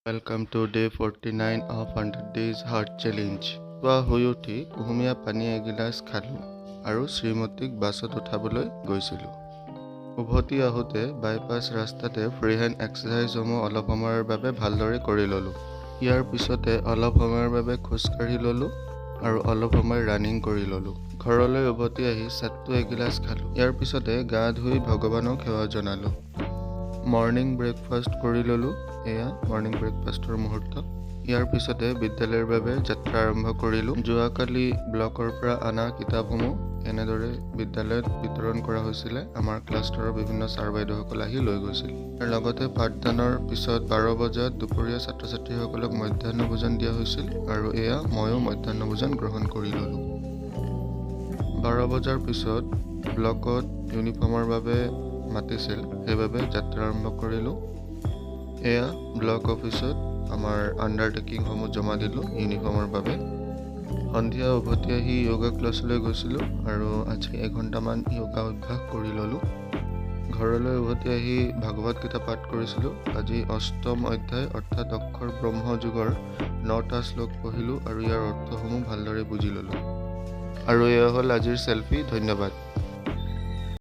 Welcome to day 49 of 100 Days Heart Challenge. পুৱা শুই উঠি কুহুমীয়া পানী এগিলাচ খালোঁ আৰু শ্ৰীমতীক বাছত উঠাবলৈ গৈছিলোঁ। উভতি আহোঁতে বাইপাছ ৰাস্তাতে ফ্ৰী হেণ্ড এক্সাৰচাইজসমূহ অলপ সময়ৰ বাবে ভালদৰে কৰি ল'লোঁ। ইয়াৰ পিছতে অলপ সময়ৰ বাবে খোজকাঢ়ি ল'লোঁ আৰু অলপ সময় ৰানিং কৰি ল'লোঁ। ঘৰলৈ উভতি আহি চাট্টু এগিলাচ খালোঁ। ইয়াৰ পিছতে গা ধুই ভগৱানক সেৱা জনালোঁ। মৰ্ণিং ব্ৰেকফাষ্ট কৰি ল'লোঁ। এয়া মৰ্ণিং ব্ৰেকফাষ্টৰ মুহূৰ্ত। ইয়াৰ পিছতে বিদ্যালয়ৰ বাবে যাত্ৰা আৰম্ভ কৰিলোঁ। যোৱাকালি ব্লকৰ পৰা অনা কিতাপসমূহ এনেদৰে বিদ্যালয়ত বিতৰণ কৰা হৈছিলে। আমাৰ ক্লাষ্টাৰৰ বিভিন্ন ছাৰ বাইদেউসকল আহি লৈ গৈছিল। তাৰ লগতে পাঠদানৰ পিছত 12 বজাত দুপৰীয়া ছাত্ৰ ছাত্ৰীসকলক মধ্যাহ্ন ভোজন দিয়া হৈছিল আৰু এয়া ময়ো মধ্যাহ্ন ভোজন গ্ৰহণ কৰি ল'লোঁ। 12 বজাৰ পিছত ব্লকত ইউনিফৰ্মৰ বাবে মাতিছিল, সেইবাবে যাত্ৰা আৰম্ভ কৰিলোঁ। এয়া ব্লক অফিচত আমাৰ আণ্ডাৰটেকিংসমূহ জমা দিলোঁ ইউনিফৰ্মৰ বাবে। সন্ধিয়া উভতি আহি য়োগা ক্লাছলৈ গৈছিলোঁ আৰু আজি 1 ঘণ্টামান য়োগা অভ্যাস কৰি ল'লোঁ। ঘৰলৈ উভতি আহি ভাগৱত গীতা পাঠ কৰিছিলোঁ। আজি 8ম অধ্যায় অৰ্থাৎ অক্ষৰ ব্ৰহ্মযুগৰ 9টা শ্লোক পঢ়িলোঁ আৰু ইয়াৰ অৰ্থসমূহ ভালদৰে বুজি ল'লোঁ। আৰু এয়া হ'ল আজিৰ চেল্ফি। ধন্যবাদ।